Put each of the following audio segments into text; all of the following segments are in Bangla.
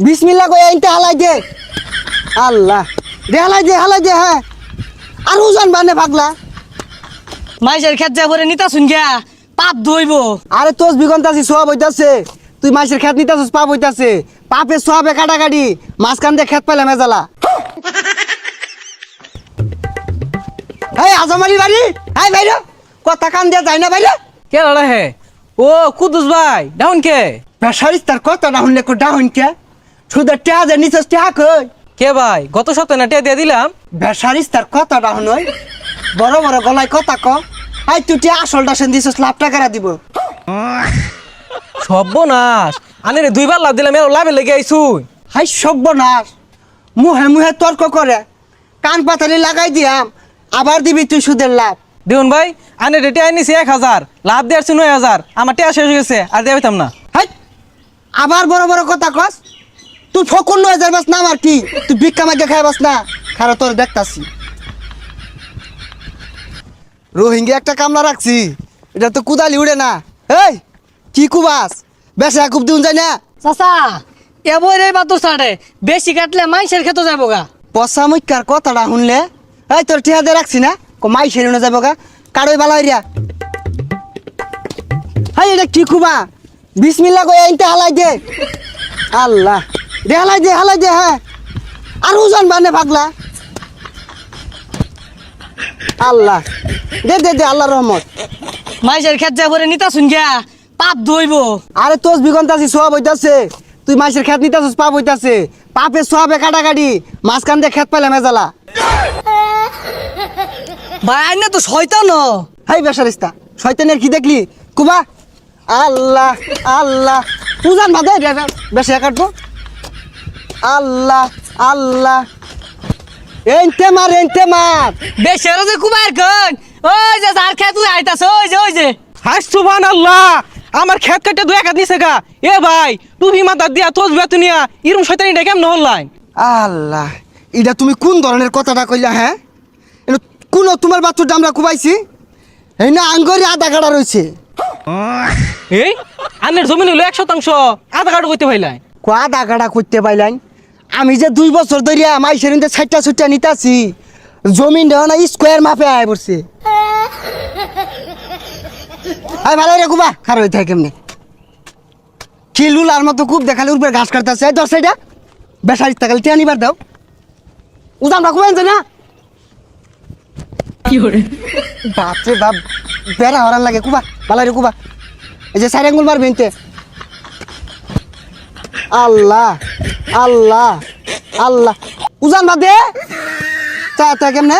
বিসমিল্লাহ কই আইনতে হালাই দে আল্লাহ দে হালাই দে হ্যাঁ আর উজান বানে পাগলা মাইসের খেত যা ভরে নিতা শুন গিয়া পাপ ধইব। আরে তোস বিগন্তাছি সব হইতাছে তুই মাইসের খেত নিতাছিস পাপ হইতাছে পাপে সবে কাটাকাটি মাঝখান দিয়ে খেত পাইলে মেজালা এই আজমালি বাড়ি হাই ভাইরা কথা কান দিয়া যায় না ভাইরা কে লড়া হে ও কুদুস ভাই ডাউন কে বেসারিস তার কথা না শুনলে ডাউন কে শুধু টেয়া যে নিচস টেয়া কই কে ভাই গত সপ্তাহে না টিয়া দিয়ে দিলাম। বেসারিস তার কথা না শুনই বড় বড় গলায় কথা ক আই তুই টিয়া আসলটা সেন দিছস লাভ টাকা দিব সর্বনাশ আনে রে দুইবার লাভ দিলাম এর লাভে লেগে আইছু। হাই সর্বনাশ মুহে মুহে তর্ক করে কান পাতালি লাগাই দিয়াম আবার দিবি তুই সুদের লাভ দেখুন ভাই আনে রে টিয়া নিছি 1000 লাভ দিয়েছি 9000 আমার টিয়া শেষ হয়ে গেছে আর দিয়ে পাইতাম না। হাই আবার বড় বড় কথা কস তুই ফকুন 9000 বাস না আমার কি তুই ভিক্ষা মাগে খাই বাস না খারা তোর দেখতাছি রোহিঙ্গা একটা কামলা রাখছি এটা তো কুদালি উড়ে না এই কি কুবাস বেশা খুব দিন যায় না চাচা এবার এই বাতো ছাড়ে বেশি কাটলে মাইসের খেতে যাবো গা। পচা মুখার কথাটা শুনলে এই তোর টিহা দিয়ে রাখছি না মাই সেরে যাবো গা কারোই বালা হইয়া হাই এটা কি কুবা বিসমিল্লাহ কই আইনতে হালাই দে আল্লাহ দে হালাই দে হ্যাঁ আর উজান বানে পাগলা আল্লাহ দে দে দে আল্লাহর রহমত মাইসের খেত যা ভরে নিতা শুন গিয়া পাপ ধইব। আরে তোস বিগন্তাছি সব হইতাছে তুই মাইসের খেত নিতাছিস পাপ হইতাছে পাপে সবে কাটাকাটি মাঝখান দিয়ে খেত পাইলে মেজালা ভাই আইনে তো শয়তান। হাই বেসারিস্তা শয়তানের কি দেখলি কুবা আল্লাহ আল্লাহ উজান বাদে বেশা কাটবো আল্লাহ আল্লাহ এনতে মার বেশি আর যে কুমার গন ওই যে যার খেত আইতাছ ওই যে হাই সুবহানাল্লাহ আমার খেত কাটে দুই একাত নিছে গা এ ভাই তুমি মাথা দিয়া তোজ বেতুনিয়া ইরম শয়তানি ডা কেমন হল্লাই। আল্লাহ এটা তুমি কোন ধরনের কথাটা কইলা হ্যাঁ কোন তোমার বাচ্চুর আমরা কুবাইছি এই না আঙ্গরি আধা কাটা রয়েছে এই আনের জমিন হলো 1% আধা কাটা কইতে ভাইলাই আধা কাটা করতে পাইলাম আমি যে 2 বছর ধরিয়া মাইসের ছাইটা ছুটটা নিতাছি জমিন দেওয়া না স্কোয়ার মাপে আয় পড়ছে আয় ভালো রে কুবা খারাপ হইতে হয় কেমনে কি লুলার মতো খুব দেখালে উপরে ঘাস কাটতেছে দশ সাইডা বেসারিস তাকালে টিয়া নিবার দাও উজান রাখবেন যে না বাপরে বাপ বেড়া হরান লাগে কুবা ভালো রে কুবা এই যে সাইড আঙ্গুল মারবেন তে আল্লাহ আল্লাহ আল্লাহ উজান বাদে তা কেমনে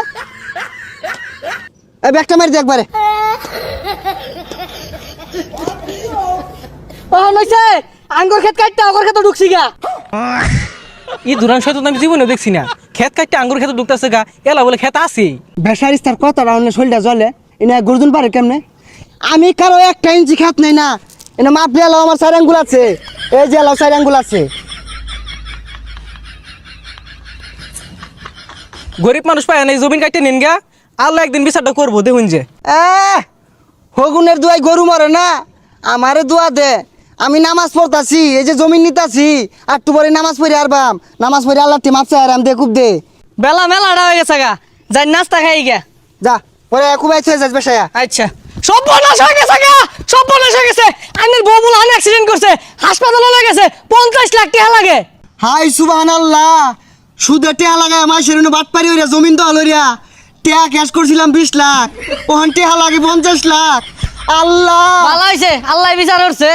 এই ব্যাগটা মারি দে একবারে ও নইছে আঙ্গুর খেত কাটতে আগর খেতে ঢুকছি গা। ই দুরান শয়তান আমি জীবনে দেখছি না খেত কাটতে আঙ্গুর খেতে ঢুকতেছে গা এলা বলে খেত আছে বেসারিস তার কথা রাউন্ডে শরীরটা জ্বলে এনে গরদুন পারে কেমনে আমি কারো একটা ইঞ্চি খাত নেই না এনে মাপ দিয়ে এলাও আমার 4 আঙ্গুল আছে এই যে এলাও 4 আঙ্গুল আছে গরিব মানুষ পায় না জমিন কাটতে নিন গা আল্লাহ একদিন বিচারটা করবো দেখুন যে হগুনের দুয়াই গরু মরে না আমারে দোয়া দে আমি নামাজ পড়তাছি এই যে জমিন নিতাছি আর একটু পরে নামাজ পড়ে আরবাম নামাজ পড়ে আল্লাহ মাপ চাই আরাম দে খুব দে বেলা মেলাটা হয়ে গেছে গা যাই নাস্তা খাই গা যা পরে খুব আইছে যাস বেশায়া আচ্ছা সর্বনাশ হয়ে গেছে গা সর্বনাশ হয়ে গেছে আইনের বউ বলে অ্যাক্সিডেন্ট করছে হাসপাতালে হয়ে গেছে 50 লাখ টাকা লাগে। হাই সুবহানাল্লাহ সুদে টেহা লাগায় আমার সেরুনে বাট পারি হইরা জমিন তো হলরিয়া টেহা ক্যাশ করছিলাম 20 লাখ ওখান টেহা লাগে 50 লাখ আল্লাহ ভালো হয়েছে আল্লাহ বিচার করছে।